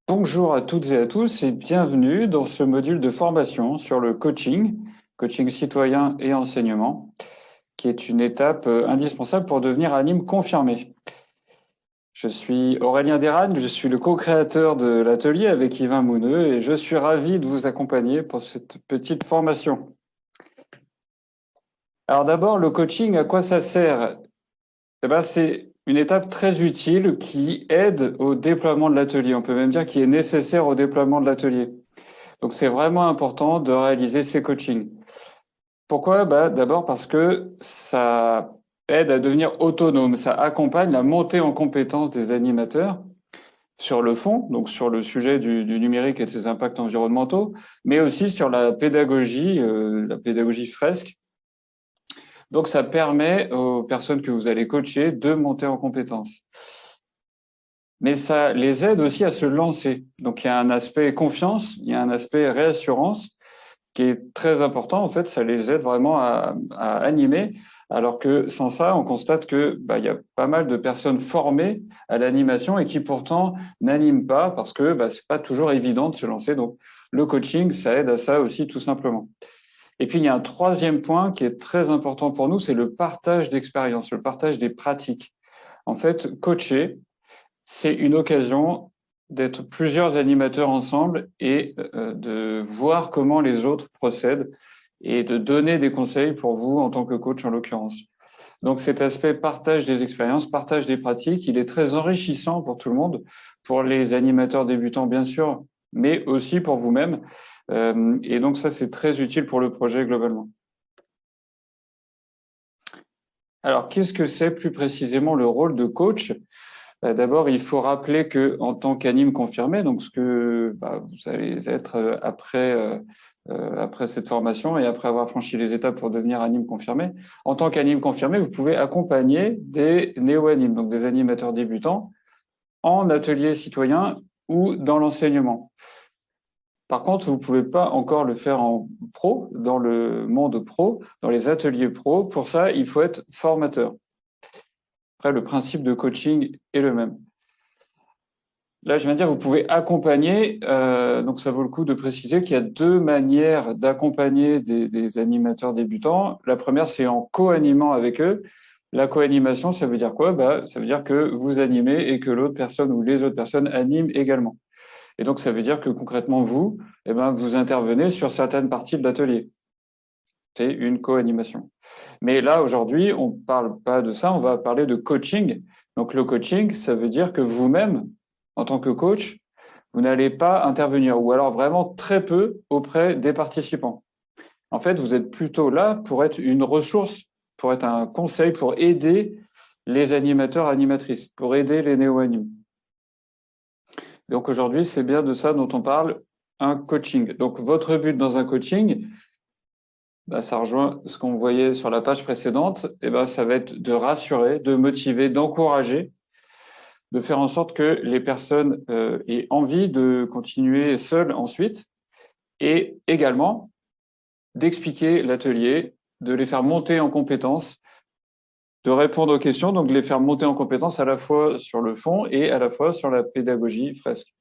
Bonjour à toutes et à tous et bienvenue dans ce module de formation sur le coaching citoyen et enseignement, qui est une étape indispensable pour devenir anime confirmé. Je suis Aurélien Desragne, je suis le co-créateur de l'atelier avec Yvain Mouneux et je suis ravi de vous accompagner pour cette petite formation. Alors d'abord, le coaching, à quoi ça sert? C'est une étape très utile qui aide au déploiement de l'atelier. On peut même dire qu'il est nécessaire au déploiement de l'atelier. Donc, c'est vraiment important de réaliser ces coachings. Pourquoi? D'abord parce que ça aide à devenir autonome. Ça accompagne la montée en compétence des animateurs sur le fond, donc sur le sujet du numérique et de ses impacts environnementaux, mais aussi sur la pédagogie fresque. Donc, ça permet aux personnes que vous allez coacher de monter en compétence. Mais ça les aide aussi à se lancer. Donc, il y a un aspect confiance, il y a un aspect réassurance qui est très important. En fait, ça les aide vraiment à animer. Alors que sans ça, on constate que il y a pas mal de personnes formées à l'animation et qui pourtant n'animent pas parce que c'est pas toujours évident de se lancer. Donc, le coaching, ça aide à ça aussi, tout simplement. Et puis, il y a un troisième point qui est très important pour nous, c'est le partage d'expérience, le partage des pratiques. En fait, coacher, c'est une occasion d'être plusieurs animateurs ensemble et de voir comment les autres procèdent et de donner des conseils pour vous en tant que coach en l'occurrence. Donc cet aspect partage des expériences, partage des pratiques, il est très enrichissant pour tout le monde, pour les animateurs débutants bien sûr, mais aussi pour vous-même. Et donc ça, c'est très utile pour le projet globalement. Alors, qu'est-ce que c'est plus précisément le rôle de coach? D'abord, il faut rappeler que en tant qu'anime confirmé, donc ce que vous allez être après cette formation et après avoir franchi les étapes pour devenir anime confirmé, en tant qu'anime confirmé, vous pouvez accompagner des néo-animes, donc des animateurs débutants, en atelier citoyen ou dans l'enseignement. Par contre, vous ne pouvez pas encore le faire en pro, dans le monde pro, dans les ateliers pro. Pour ça, il faut être formateur. Après, le principe de coaching est le même. Là, je viens de dire, vous pouvez accompagner, donc ça vaut le coup de préciser qu'il y a deux manières d'accompagner des animateurs débutants. La première, c'est en co-animant avec eux. La co-animation, ça veut dire quoi? Ça veut dire que vous animez et que l'autre personne ou les autres personnes animent également. Et donc, ça veut dire que concrètement, vous, vous intervenez sur certaines parties de l'atelier. C'est une co-animation. Mais là, aujourd'hui, on ne parle pas de ça, on va parler de coaching. Donc, le coaching, ça veut dire que vous-même, en tant que coach, vous n'allez pas intervenir, ou alors vraiment très peu auprès des participants. En fait, vous êtes plutôt là pour être une ressource, pour être un conseil, pour aider les animateurs, animatrices, pour aider les néo-animes. Donc aujourd'hui, c'est bien de ça dont on parle, un coaching. Donc votre but dans un coaching, ça rejoint ce qu'on voyait sur la page précédente, ça va être de rassurer, de motiver, d'encourager, de faire en sorte que les personnes aient envie de continuer seules ensuite, et également d'expliquer l'atelier, de les faire monter en compétences, de répondre aux questions, donc de les faire monter en compétences à la fois sur le fond et à la fois sur la pédagogie fresque.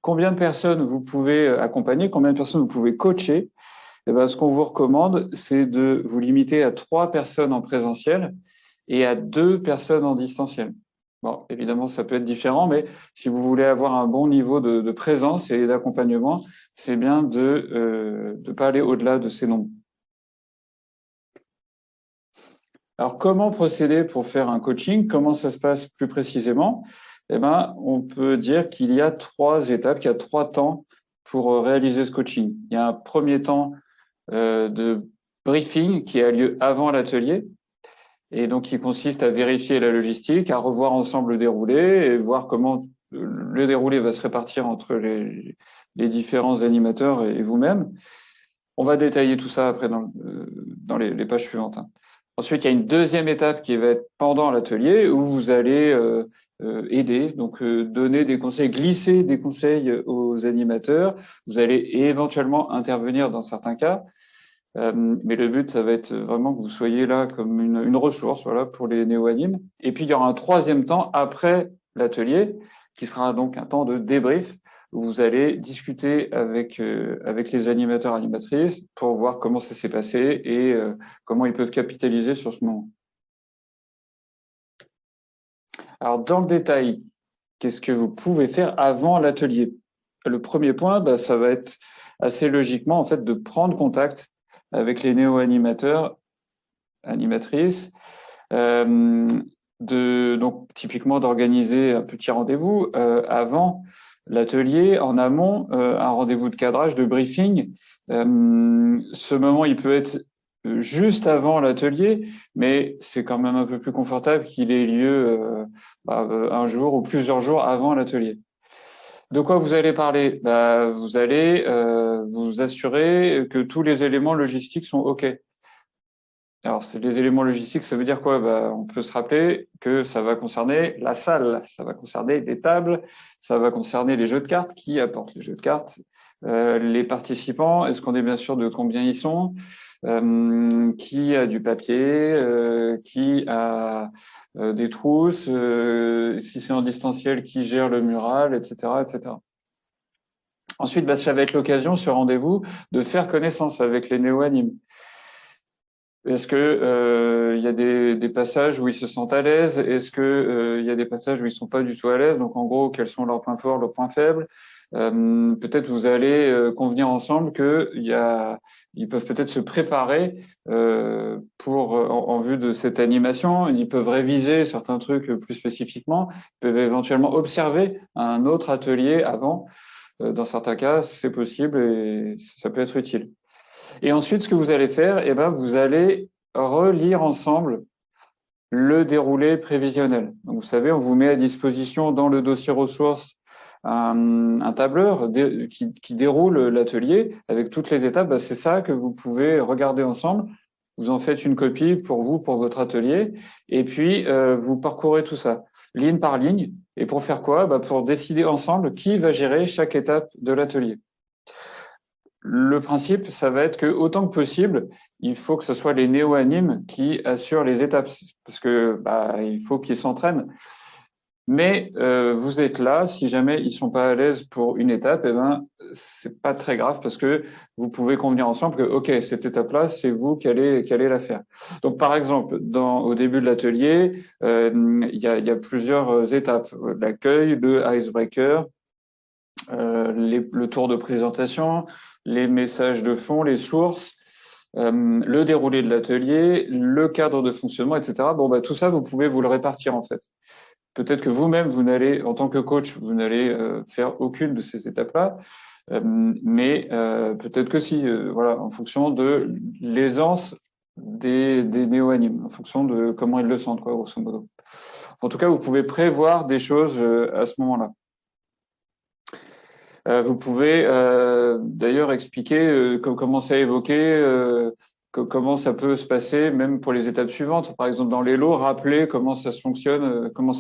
Combien de personnes vous pouvez accompagner, combien de personnes vous pouvez coacher? Ce qu'on vous recommande, c'est de vous limiter à 3 personnes en présentiel et à 2 personnes en distanciel. Bon, évidemment, ça peut être différent, mais si vous voulez avoir un bon niveau de présence et d'accompagnement, c'est bien de ne pas aller au-delà de ces nombres. Alors, comment procéder pour faire un coaching? Comment ça se passe plus précisément? On peut dire qu'il y a 3 étapes, qu'il y a 3 temps pour réaliser ce coaching. Il y a un premier temps de briefing qui a lieu avant l'atelier et donc qui consiste à vérifier la logistique, à revoir ensemble le déroulé et voir comment le déroulé va se répartir entre les différents animateurs et vous-même. On va détailler tout ça après dans les pages suivantes. Ensuite, il y a une deuxième étape qui va être pendant l'atelier où vous allez aider, donc donner des conseils, glisser des conseils aux animateurs. Vous allez éventuellement intervenir dans certains cas. Mais le but, ça va être vraiment que vous soyez là comme une ressource, voilà, pour les néo-animes. Et puis, il y aura un troisième temps après l'atelier qui sera donc un temps de débrief où vous allez discuter avec les animateurs animatrices pour voir comment ça s'est passé et comment ils peuvent capitaliser sur ce moment. Alors, dans le détail, qu'est-ce que vous pouvez faire avant l'atelier? Le premier point, ça va être assez logiquement en fait de prendre contact avec les néo-animateurs, animatrices, donc typiquement d'organiser un petit rendez-vous avant l'atelier, en amont, un rendez-vous de cadrage, de briefing. Ce moment, il peut être juste avant l'atelier, mais c'est quand même un peu plus confortable qu'il ait lieu un jour ou plusieurs jours avant l'atelier. De quoi vous allez parler? Vous allez vous assurer que tous les éléments logistiques sont OK. Alors, les éléments logistiques, ça veut dire quoi? On peut se rappeler que ça va concerner la salle, ça va concerner les tables, ça va concerner les jeux de cartes. Qui apporte les jeux de cartes? Les participants, est-ce qu'on est bien sûr de combien ils sont? Qui a du papier? Qui a des trousses? Si c'est en distanciel, qui gère le mural, etc., etc. Ensuite, ça va être l'occasion, ce rendez-vous, de faire connaissance avec les néo-animes. Est-ce que il y a des passages où ils se sentent à l'aise? Est-ce que il y a des passages où ils sont pas du tout à l'aise? Donc en gros, quels sont leurs points forts, leurs points faibles? Peut-être vous allez convenir ensemble que ils peuvent peut-être se préparer en vue de cette animation. Ils peuvent réviser certains trucs plus spécifiquement. Ils peuvent éventuellement observer un autre atelier avant. Dans certains cas, c'est possible et ça peut être utile. Et ensuite, ce que vous allez faire, vous allez relire ensemble le déroulé prévisionnel. Donc, vous savez, on vous met à disposition dans le dossier ressources un tableur qui déroule l'atelier avec toutes les étapes. C'est ça que vous pouvez regarder ensemble. Vous en faites une copie pour vous, pour votre atelier, et puis vous parcourez tout ça, ligne par ligne. Et pour faire quoi? Pour décider ensemble qui va gérer chaque étape de l'atelier. Le principe, ça va être que autant que possible, il faut que ce soit les néo-animes qui assurent les étapes, parce que il faut qu'ils s'entraînent. Mais vous êtes là, si jamais ils sont pas à l'aise pour une étape, c'est pas très grave parce que vous pouvez convenir ensemble que ok, cette étape-là, c'est vous qui allez la faire. Donc par exemple, au début de l'atelier, il y a plusieurs étapes: l'accueil, le icebreaker, le tour de présentation, les messages de fond, les sources, le déroulé de l'atelier, le cadre de fonctionnement, etc. Tout ça, vous pouvez vous le répartir en fait. Peut-être que vous-même, vous n'allez, en tant que coach, vous n'allez faire aucune de ces étapes-là, mais peut-être que si, en fonction de l'aisance des néo-animes, en fonction de comment ils le sentent, quoi, grosso modo. En tout cas, vous pouvez prévoir des choses à ce moment-là. Vous pouvez d'ailleurs expliquer, commencer à évoquer comment ça peut se passer, même pour les étapes suivantes. Par exemple, dans les lots, rappeler comment ça fonctionne, comment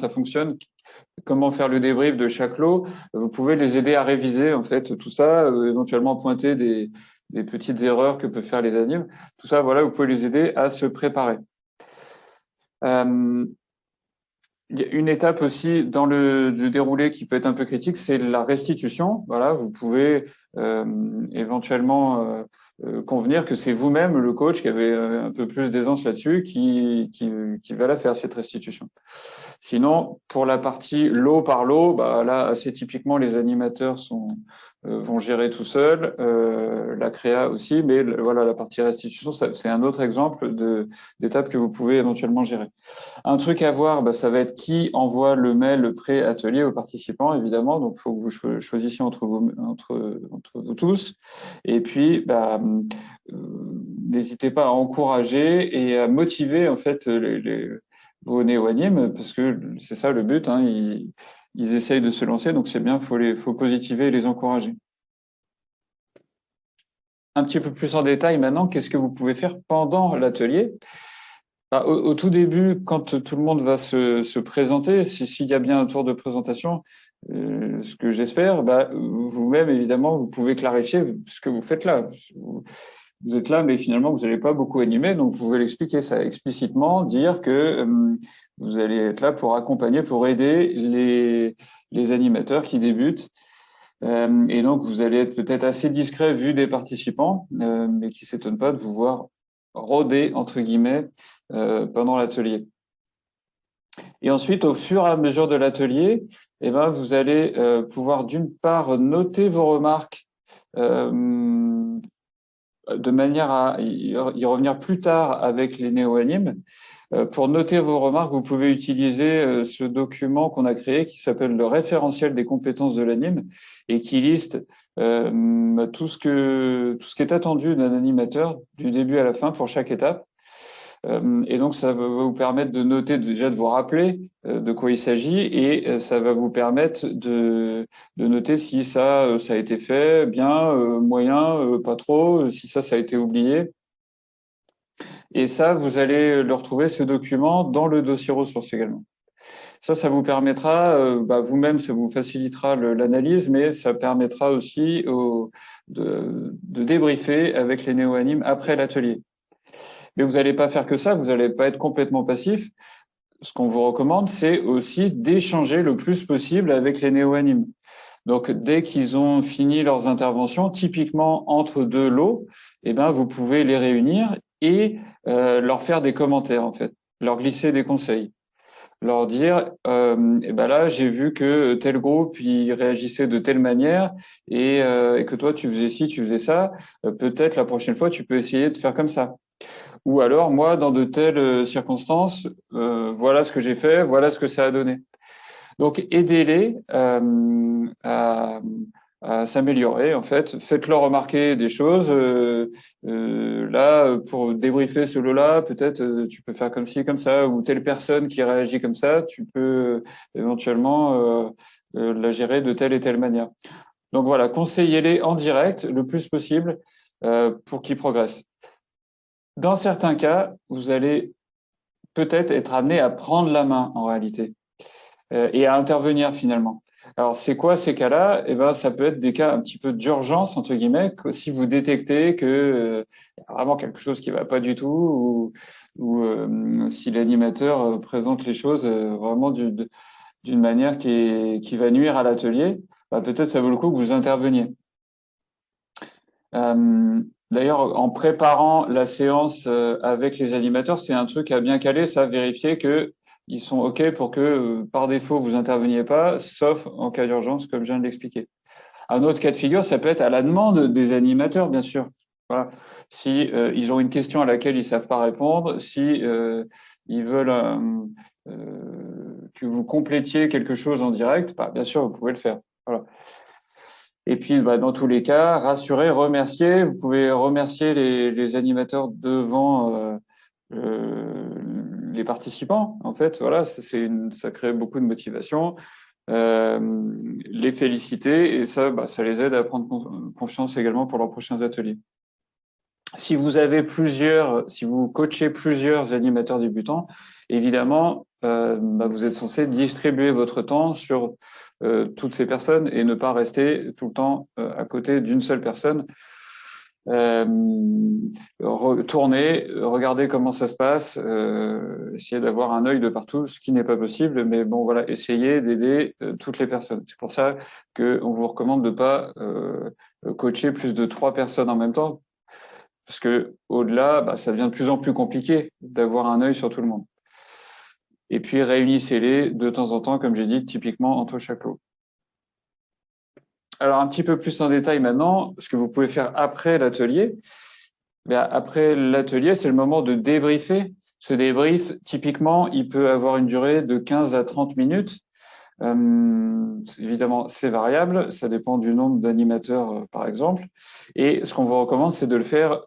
faire le débrief de chaque lot. Vous pouvez les aider à réviser en fait tout ça, éventuellement pointer des petites erreurs que peuvent faire les animes. Tout ça, voilà, vous pouvez les aider à se préparer. Il y a une étape aussi dans le déroulé qui peut être un peu critique, c'est la restitution. Voilà, vous pouvez éventuellement convenir que c'est vous-même, le coach, qui avez un peu plus d'aisance là-dessus, qui va la faire, cette restitution. Sinon, pour la partie lot par lot, là, assez typiquement, les animateurs vont gérer tout seuls, la créa aussi, mais voilà, la partie restitution, c'est un autre exemple d'étape que vous pouvez éventuellement gérer. Un truc à voir, ça va être qui envoie le mail pré-atelier aux participants, évidemment. Donc, il faut que vous choisissiez entre vous tous. Et puis, n'hésitez pas à encourager et à motiver en fait vos néo-animes, parce que c'est ça le but. Hein, ils essayent de se lancer, donc c'est bien. Faut positiver et les encourager. Un petit peu plus en détail maintenant, qu'est-ce que vous pouvez faire pendant l'atelier? Au tout début, quand tout le monde va se présenter, s'il y a bien un tour de présentation, ce que j'espère, vous-même, évidemment, vous pouvez clarifier ce que vous faites là. Vous êtes là, mais finalement, vous n'allez pas beaucoup animer, donc vous pouvez l'expliquer ça explicitement, dire que vous allez être là pour accompagner, pour aider les animateurs qui débutent. Et donc, vous allez être peut-être assez discret vu des participants, mais qui ne s'étonnent pas de vous voir rôder, entre guillemets, pendant l'atelier. Et ensuite, au fur et à mesure de l'atelier, eh ben, vous allez pouvoir d'une part noter vos remarques de manière à y revenir plus tard avec les néo-animes. Pour noter vos remarques, vous pouvez utiliser ce document qu'on a créé qui s'appelle le référentiel des compétences de l'anime et qui liste tout ce qui est attendu d'un animateur du début à la fin pour chaque étape. Et donc, ça va vous permettre de noter, déjà de vous rappeler de quoi il s'agit, et ça va vous permettre de noter si ça a été fait bien, moyen, pas trop, si ça a été oublié. Et ça, vous allez le retrouver, ce document, dans le dossier ressources également. Ça vous permettra, vous-même, ça vous facilitera l'analyse, mais ça permettra aussi de débriefer avec les néo-animes après l'atelier. Mais vous n'allez pas faire que ça, vous n'allez pas être complètement passif. Ce qu'on vous recommande, c'est aussi d'échanger le plus possible avec les néo-animes. Donc, dès qu'ils ont fini leurs interventions, typiquement entre deux lots, eh ben, vous pouvez les réunir et leur faire des commentaires, en fait, leur glisser des conseils, leur dire, eh ben là, j'ai vu que tel groupe, il réagissait de telle manière et que toi, tu faisais ci, tu faisais ça. Peut-être la prochaine fois, tu peux essayer de faire comme ça. Ou alors, moi, dans de telles circonstances, voilà ce que j'ai fait, voilà ce que ça a donné. Donc, aidez-les à s'améliorer, en fait. Faites-leur remarquer des choses. Là, pour débriefer ce lot-là, peut-être tu peux faire comme ci, comme ça, ou telle personne qui réagit comme ça, tu peux éventuellement la gérer de telle et telle manière. Donc voilà, conseillez-les en direct le plus possible pour qu'ils progressent. Dans certains cas, vous allez peut-être être amené à prendre la main en réalité et à intervenir finalement. Alors, c'est quoi ces cas-là? Eh ben, ça peut être des cas un petit peu d'urgence, entre guillemets, que si vous détectez que y a vraiment quelque chose qui va pas du tout ou si l'animateur présente les choses vraiment d'une manière qui va nuire à l'atelier, bah, peut-être ça vaut le coup que vous interveniez. D'ailleurs, en préparant la séance avec les animateurs, c'est un truc à bien caler, ça, vérifier que ils sont OK pour que, par défaut, vous interveniez pas, sauf en cas d'urgence, comme je viens de l'expliquer. Un autre cas de figure, ça peut être à la demande des animateurs, bien sûr. Voilà. Si ils ont une question à laquelle ils savent pas répondre, si ils veulent que vous complétiez quelque chose en direct, bah, bien sûr, vous pouvez le faire. Voilà. Et puis, bah, dans tous les cas, rassurer, remercier. Vous pouvez remercier les animateurs devant les participants. En fait, voilà, ça crée beaucoup de motivation. Les féliciter et ça, bah, ça les aide à prendre confiance également pour leurs prochains ateliers. Si vous coachez plusieurs animateurs débutants, évidemment, bah, vous êtes censé distribuer votre temps sur toutes ces personnes et ne pas rester tout le temps à côté d'une seule personne. Tourner, regarder comment ça se passe, essayer d'avoir un œil de partout, ce qui n'est pas possible, mais bon voilà, essayer d'aider toutes les personnes. C'est pour ça qu'on vous recommande de pas coacher plus de 3 personnes en même temps, parce que au-delà, bah, ça devient de plus en plus compliqué d'avoir un œil sur tout le monde. Et puis réunissez-les de temps en temps, comme j'ai dit, typiquement entre chaque lot. Alors un petit peu plus en détail maintenant, ce que vous pouvez faire après l'atelier. Après l'atelier, c'est le moment de débriefer. Ce débrief, typiquement, il peut avoir une durée de 15 à 30 minutes. Évidemment, c'est variable, ça dépend du nombre d'animateurs, par exemple. Et ce qu'on vous recommande, c'est de le faire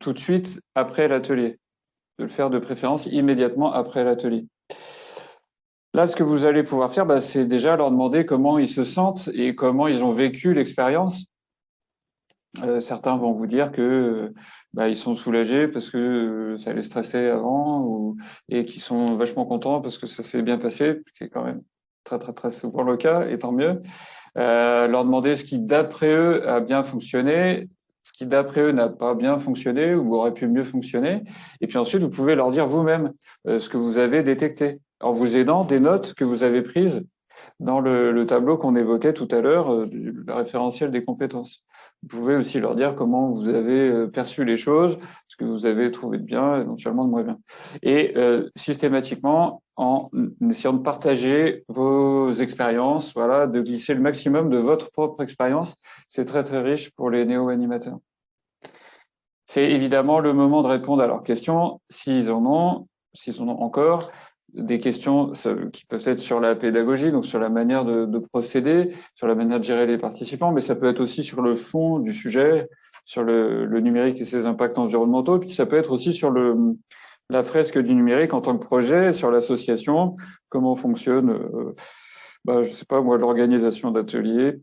tout de suite après l'atelier, de le faire de préférence immédiatement après l'atelier. Là, ce que vous allez pouvoir faire, bah, c'est déjà leur demander comment ils se sentent et comment ils ont vécu l'expérience. Certains vont vous dire que bah, ils sont soulagés parce que ça les stressait avant et qu'ils sont vachement contents parce que ça s'est bien passé, c'est quand même très très très souvent le cas, et tant mieux. Leur demander ce qui d'après eux a bien fonctionné, ce qui d'après eux n'a pas bien fonctionné ou aurait pu mieux fonctionner, et puis ensuite vous pouvez leur dire vous-même ce que vous avez détecté en vous aidant des notes que vous avez prises dans le tableau qu'on évoquait tout à l'heure, le référentiel des compétences. Vous pouvez aussi leur dire comment vous avez perçu les choses, ce que vous avez trouvé de bien, éventuellement de moins bien. Et systématiquement, en essayant de partager vos expériences, voilà, de glisser le maximum de votre propre expérience, c'est très très riche pour les néo-animateurs. C'est évidemment le moment de répondre à leurs questions, s'ils en ont encore, des questions qui peuvent être sur la pédagogie, donc sur la manière de procéder, sur la manière de gérer les participants, mais ça peut être aussi sur le fond du sujet, sur le numérique et ses impacts environnementaux, puis ça peut être aussi sur la fresque du numérique en tant que projet, sur l'association, comment fonctionne, je sais pas moi, l'organisation d'ateliers,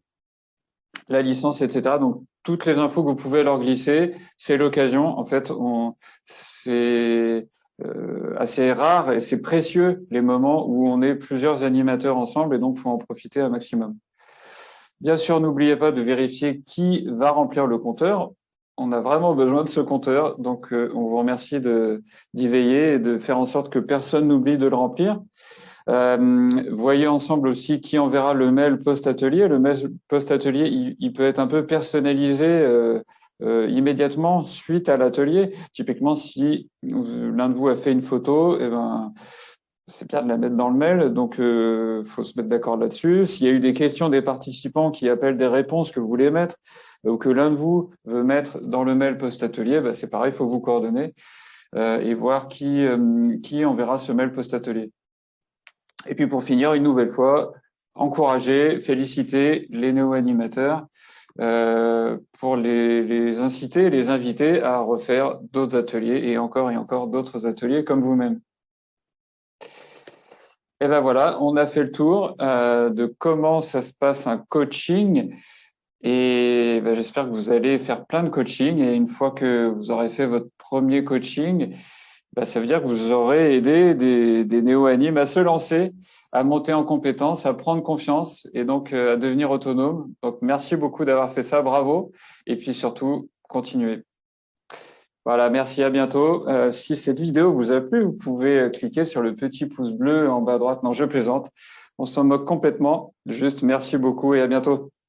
la licence, etc. Donc, toutes les infos que vous pouvez leur glisser, c'est l'occasion. En fait, c'est assez rare et c'est précieux les moments où on est plusieurs animateurs ensemble et donc il faut en profiter un maximum. Bien sûr, n'oubliez pas de vérifier qui va remplir le compteur. On a vraiment besoin de ce compteur, donc on vous remercie d'y veiller et de faire en sorte que personne n'oublie de le remplir. Voyez ensemble aussi qui enverra le mail post-atelier. Le mail post-atelier, il peut être un peu personnalisé immédiatement suite à l'atelier. Typiquement, si l'un de vous a fait une photo, eh ben, c'est bien de la mettre dans le mail, donc faut se mettre d'accord là-dessus. S'il y a eu des questions des participants qui appellent des réponses que vous voulez mettre, ou que l'un de vous veut mettre dans le mail post-atelier, ben, c'est pareil, il faut vous coordonner et voir qui enverra ce mail post-atelier. Et puis pour finir, une nouvelle fois, encourager, féliciter les néo-animateurs pour les inciter, les inviter à refaire d'autres ateliers et encore d'autres ateliers comme vous-même. Et ben voilà, on a fait le tour de comment ça se passe un coaching. Et ben, j'espère que vous allez faire plein de coaching. Et une fois que vous aurez fait votre premier coaching, ben, ça veut dire que vous aurez aidé des néo-animes à se lancer, à monter en compétences, à prendre confiance et donc à devenir autonome. Donc merci beaucoup d'avoir fait ça, bravo. Et puis surtout, continuez. Voilà, merci, à bientôt. Si cette vidéo vous a plu, vous pouvez cliquer sur le petit pouce bleu en bas à droite. Non, je plaisante. On s'en moque complètement. Juste merci beaucoup et à bientôt.